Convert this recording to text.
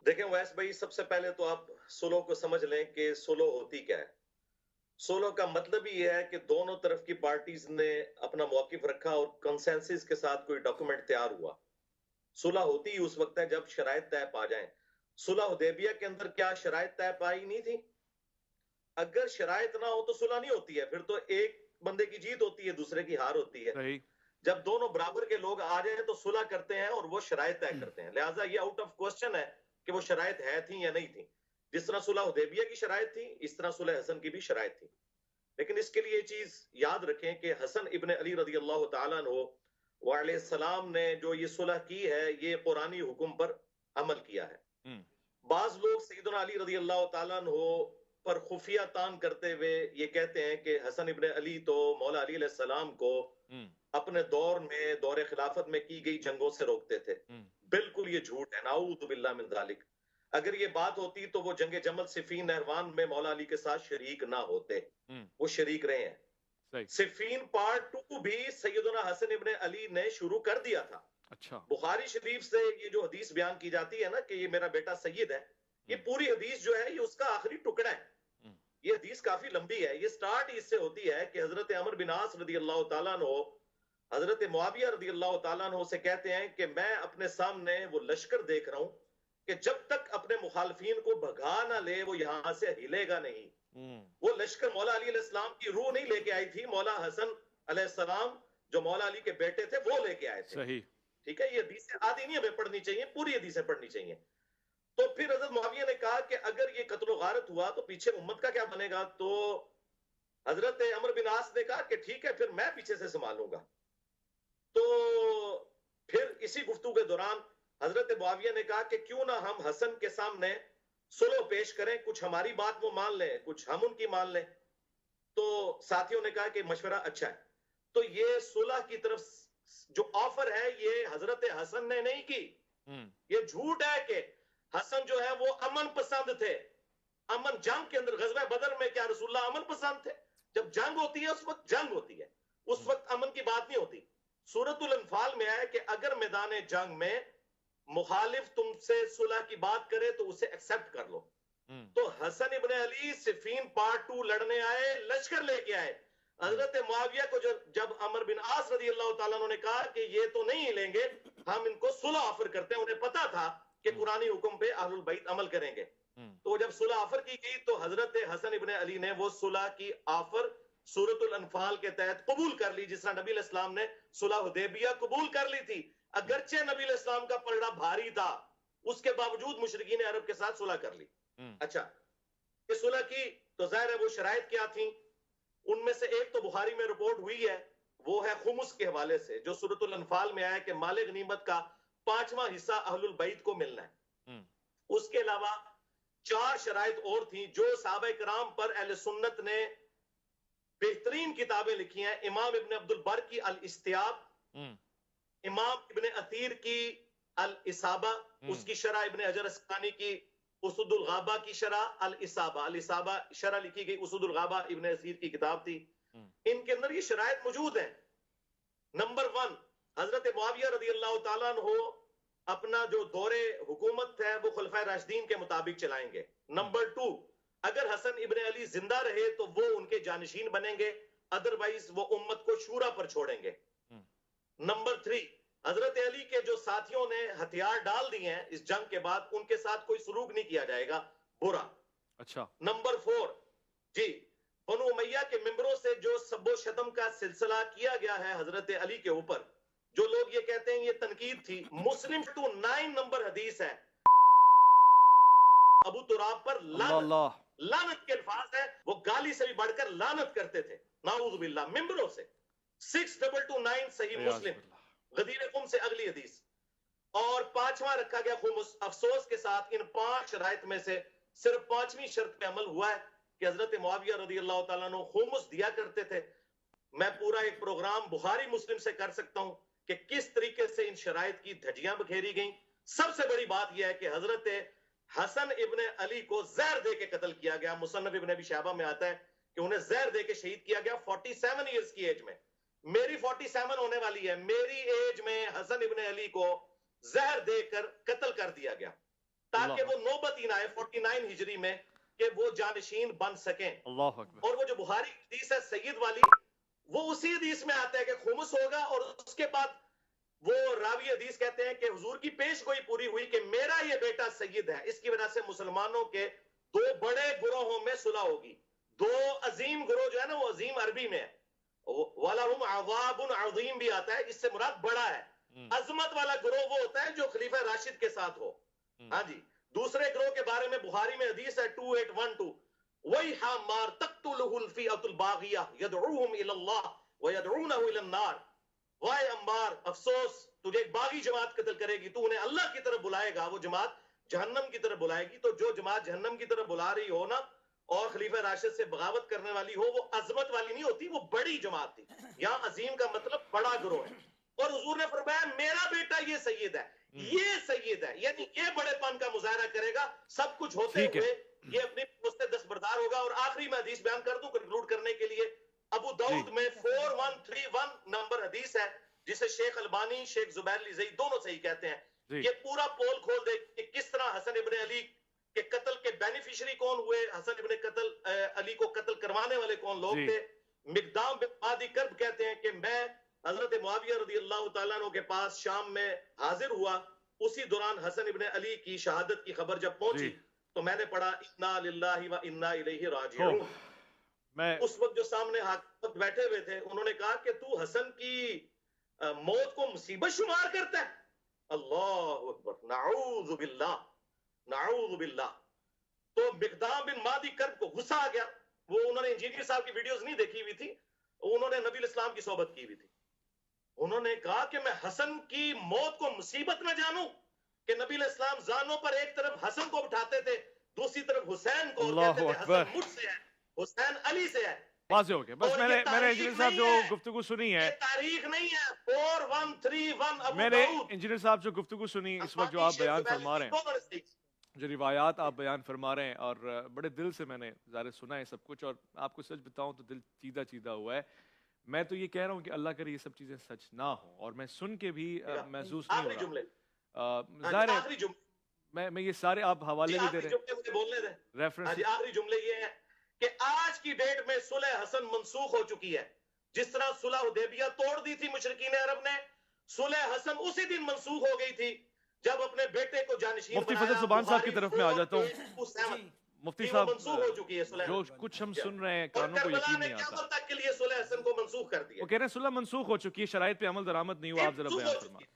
دیکھیں ویس بھائی، سب سے پہلے تو آپ سلو کو سمجھ لیں کہ سلو ہوتی کیا ہے. سولو کا مطلب ہی یہ ہے کہ دونوں طرف کی پارٹیز نے اپنا موقف رکھا اور کنسنسس کے ساتھ کوئی ڈاکومنٹ تیار ہوا. صلح ہوتی ہی اس وقت ہے جب شرائط طے پا جائیں. صلح حدیبیہ کے اندر کیا شرائط طے پائی نہیں تھی؟ اگر شرائط نہ ہو تو صلح نہیں ہوتی ہے، پھر تو ایک بندے کی جیت ہوتی ہے، دوسرے کی ہار ہوتی ہے. صحیح. جب دونوں برابر کے لوگ آ جائیں تو صلح کرتے ہیں اور وہ شرائط طے کرتے ہیں. لہٰذا یہ آؤٹ آف کوسچن ہے کہ وہ شرائط ہے تھیں یا نہیں تھیں. جس طرح صلح حدیبیہ کی شرائط تھی، اس طرح صلح حسن کی بھی شرائط تھی. لیکن اس کے لیے یہ چیز یاد رکھیں کہ حسن ابن علی رضی اللہ تعالیٰ عنہ وعلیہ السلام نے جو یہ صلح کی ہے، یہ قرآنی حکم پر عمل کیا ہے. بعض لوگ سیدنا علی رضی اللہ تعالیٰ عنہ پر خفیہ تان کرتے ہوئے یہ کہتے ہیں کہ حسن ابن علی تو مولا علی علیہ السلام کو اپنے دور میں، دور خلافت میں کی گئی جنگوں سے روکتے تھے. بالکل یہ جھوٹ ہے، نعوذ باللہ من ذالک. اگر یہ بات ہوتی تو وہ جنگ جمل صفین نہروان میں مولا علی کے ساتھ شریک نہ ہوتے. وہ شریک رہے ہیں. صفین پارٹ 2 بھی سیدنا حسن ابن علی نے شروع کر دیا تھا. اچھا. بخاری شریف سے یہ جو حدیث بیان کی جاتی ہے نا کہ یہ میرا بیٹا سید ہے، یہ پوری حدیث جو ہے یہ اس کا آخری ٹکڑا ہے. یہ حدیث کافی لمبی ہے. یہ سٹارٹ اس سے ہوتی ہے کہ حضرت عمر بن عاص رضی اللہ تعالیٰ عنہ حضرت معاویہ رضی اللہ تعالیٰ عنہ سے کہتے ہیں کہ میں اپنے سامنے وہ لشکر دیکھ رہا ہوں کہ جب تک اپنے مخالفین کو بھگا نہ لے وہ یہاں سے ہلے گا نہیں. وہ لشکر مولا علی علیہ السلام کی روح نہیں لے کے آئی تھی، مولا حسن علیہ السلام جو مولا علی کے بیٹے تھے وہ لے کے آئے تھے. صحیح. ٹھیک ہے، یہ حدیث آدھی نہیں ہمیں پڑھنی چاہیے، پوری حدیثیں پڑھنی چاہیے. تو پھر حضرت معاویہ نے کہا کہ اگر یہ قتل و غارت ہوا تو پیچھے امت کا کیا بنے گا؟ تو حضرت عمر بن عاص نے کہا کہ ٹھیک ہے، پھر میں پیچھے سے سنبھالوں گا. تو پھر اسی گفتگو کے دوران حضرت معاویہ نے کہا کہ کیوں نہ ہم حسن کے سامنے صلح پیش کریں، کچھ ہماری بات وہ مان لیں، کچھ ہم ان کی مان لیں. تو ساتھیوں نے کہا کہ مشورہ اچھا ہے. تو یہ صلح کی طرف جو آفر ہے یہ حضرت حسن نے نہیں کی. یہ جھوٹ ہے کہ حسن جو ہے وہ امن پسند تھے. امن جنگ کے اندر غزوہ بدر میں کیا رسول اللہ امن پسند تھے؟ جب جنگ ہوتی ہے اس وقت جنگ ہوتی ہے، اس وقت امن کی بات نہیں ہوتی. سورۃ الانفال میں ہے کہ اگر میدان جنگ میں مخالف تم سے صلح کی بات کرے تو اسے ایکسپٹ کر لو. تو حسن ابن علی صفین پارٹ 2 لڑنے آئے، لشکر لے کے آئے. حضرت معاویہ کو جب عمر بن عاص رضی اللہ تعالیٰ عنہ نے کہا کہ یہ تو نہیں لیں گے، ہم ان کو صلح آفر کرتے ہیں، انہیں پتا تھا کہ قرآنی حکم پہ اہل البیت عمل کریں گے. تو جب صلح آفر کی گئی تو حضرت حسن ابن علی نے وہ صلح کی آفر سورۃ الانفال کے تحت قبول کر لی، جس طرح نبی علیہ السلام نے صلح حدیبیہ قبول کر لی تھی. اگرچہ نبی علیہ السلام کا پلڑا بھاری تھا، اس کے باوجود مشرکین عرب کے ساتھ صلح کر لی. اچھا، یہ صلح کی تو ظاہر ہے وہ شرائط کیا تھیں؟ ان میں سے ایک تو بخاری میں رپورٹ ہوئی ہے، وہ ہے خمس کے حوالے سے، جو سورۃ الانفال میں آیا کہ مال غنیمت کا 5واں حصہ اہل البیت کو ملنا ہے. اس کے علاوہ 4 شرائط اور تھیں جو صحابہ کرام پر اہل سنت نے بہترین کتابیں لکھی ہیں. امام ابن عبد البر کی الاستیاب، امام ابن اثیر کی الاصابہ، اس کی شرح ابن حجر اسقلانی کی اسد الغابہ کی شرح الاصابہ شرح لکھی گئی، اسد الغابہ ابن اثیر کی کتاب تھی. ان کے اندر یہ شرائط موجود ہیں. نمبر 1، حضرت معاویہ رضی اللہ تعالیٰ عنہ اپنا جو دور حکومت ہے وہ خلفائے راشدین کے مطابق چلائیں گے. نمبر 2، اگر حسن ابن علی زندہ رہے تو وہ ان کے جانشین بنیں گے، ادروائز وہ امت کو شورا پر چھوڑیں گے. نمبر 3، حضرت علی کے جو ساتھیوں نے ہتھیار ڈال دیے ہیں اس جنگ کے بعد، ان کے ساتھ کوئی سلوک نہیں کیا جائے گا برا. اچھا. نمبر 4، جی، بنو امیہ کے ممبروں سے جو سب و شتم کا سلسلہ کیا گیا ہے حضرت علی کے اوپر، جو لوگ یہ کہتے ہیں یہ تنقید تھی، مسلم 9 نمبر حدیث ہے، ابو تراب پر لعنت کے الفاظ ہے، وہ گالی سے بھی بڑھ کر لعنت کرتے تھے، نعوذ باللہ، ممبروں سے. 6229 صحیح مسلم، غدیر قم سے اگلی حدیث. اور 5واں رکھا گیا خمس. افسوس کے ساتھ ان 5 شرائط میں سے صرف 5ویں شرط پہ عمل ہوا ہے کہ حضرت معاویہ رضی اللہ تعالیٰ عنہ خمس دیا کرتے تھے. میں پورا ایک پروگرام بخاری مسلم سے کر سکتا ہوں کہ کس طریقے سے ان شرائط کی دھجیاں بکھیری گئیں. سب سے بڑی بات یہ ہے کہ حضرت حسن ابن علی کو زہر دے کے قتل کیا گیا. مصنف ابن ابی شیبہ میں آتا ہے کہ انہیں زہر دے کے شہید کیا گیا 47 ایئرز کی ایج میں. میری 47 ہونے والی ہے، میری ایج میں حسن ابن علی کو زہر دے کر قتل کر دیا گیا. تاکہ وہ نوبت ہی نہ آئے 49 ہجری میں کہ وہ جانشین بن سکیں. اللہ اکبر. اور وہ جو بخاری حدیث ہے سید والی، وہ اسی حدیث میں آتا ہے کہ خمس ہوگا، اور اس کے بعد وہ راوی حدیث کہتے ہیں کہ حضور کی پیش گوئی پوری ہوئی کہ میرا یہ بیٹا سید ہے. اس کی وجہ سے مسلمانوں کے دو بڑے گروہوں میں صلح ہوگی. دو عظیم گروہ جو ہے نا، وہ عظیم عربی میں ہے، وَلَهُمْ عَذَابٌ عَظِيمٌ بھی آتا ہے، اس سے مراد بڑا ہے. عظمت والا گروہ وہ ہوتا ہے جو خلیفہ راشد کے ساتھ ہو. ہاں جی. دوسرے گروہ کے بارے میں بخاری میں حدیث ہے 2812، وَيْحَ مَارْ تَقْتُلُهُ الْفِئَةُ الْبَاغِيَةُ يَدْعُوهُمْ إِلَى اللَّهِ وَيَدْعُونَهُ إِلَى النَّارِ. وائے عمار، افسوس، تجھے ایک باغی جماعت قتل کرے گی، تو انہیں اللہ کی طرف بلائے گا، وہ جماعت جہنم کی طرف بلائے گی. تو جو جماعت جہنم کی طرف بلا رہی ہو نا، اور خلیفہ راشد سے بغاوت کرنے والی ہو، وہ عظمت والی نہیں ہوتی، وہ بڑی جماعت تھی. یہاں عظیم کا مطلب بڑا گروہ ہے. اور حضور نے فرمایا میرا بیٹا یہ سید ہے، یہ سید ہے، یعنی یہ بڑے پن کا مظاہرہ کرے گا. سب کچھ ہوتے ہوئے یہ اپنی پوست دستبردار ہوگا. اور آخری میں حدیث بیان کر دوں کنکلوڈ کرنے کے لیے. ابو داؤد میں 4131 نمبر حدیث ہے، جسے شیخ البانی، شیخ زبیر علی زئی دونوں صحیح کہتے ہیں. یہ پورا پول کھول دے کہ کس طرح حسن ابن علی کے قتل کے بینیفیشری کون ہوئے، حسن ابن علی کو قتل کروانے والے کون لوگ تھے. مقدام بن مادی کرب کہتے ہیں کہ میں حضرت معاویہ رضی اللہ تعالیٰ عنہ کے پاس شام میں حاضر ہوا. اسی دوران حسن ابن علی کی شہادت کی خبر جب پہنچی تو میں نے پڑھا انا للہ و انا الیہ راجعون. اس وقت جو سامنے حاکم بیٹھے ہوئے تھے انہوں نے کہا کہ تو حسن کی موت کو مصیبت شمار کرتا ہے. اللہ اکبر، نعوذ باللہ، نعوذ باللہ. تو مقدام بن مادی کرب کو غصہ آ گیا. وہ انہوں نے انجینئر صاحب کی ویڈیوز نہیں دیکھی ہوئی تھی، انہوں نے نبی الاسلام کی صحبت کی ہوئی تھی. انہوں نے کہا کہ میں حسن کی موت کو مصیبت میں جانوں کہ نبی علیہ السلام زانوں پر ایک طرف حسن کو بٹھاتے تھے، دوسری طرف حسین کو، اور کہتے تھے حسن مجھ سے ہے، حسین علی سے ہے. واضح ہو گیا. بس میں نے انجینئر صاحب جو گفتگو سنی ہے، تاریخ نہیں ہے. 4131 میں نے انجینئر صاحب جو گفتگو سنی اس وقت جو آپ بیان فرما رہے ہیں، جو روایات آپ بیان فرما رہے ہیں، اور بڑے دل سے میں نے ظاہر سنا ہے سب کچھ، اور آپ کو سچ بتاؤں تو دل چیدہ چیدہ ہوا ہے. میں تو یہ کہہ رہا ہوں کہ اللہ کرے یہ سب چیزیں سچ نہ ہوں، اور میں سن کے بھی محسوس نہیں ہو رہا. ظاہر ہے میں یہ سارے آپ حوالے بھی دے رہے ہیں ریفرنس. آخری جملے یہ ہیں کہ آج کی ڈیٹ میں صلح حسن منسوخ ہو چکی ہے. جس طرح صلح حدیبیہ توڑ دی تھی مشرکین عرب نے، صلح حسن اسی دن منسوخ ہو گئی تھی جب اپنے بیٹے کو جانشین مفتی فضل سبحان صاحب کی طرف میں آ جاتا ہوں. مفتی صاحب جو کچھ ہم سن رہے ہیں کانوں کو یقین نہیں آتا. تک کے لیے صلح حسن کو منسوخ کر دیا. وہ کہہ رہے ہیں صلح منسوخ ہو چکی ہے، شرائط پہ عمل درآمد نہیں ہوا. آپ ذرا بیان فرمائیں.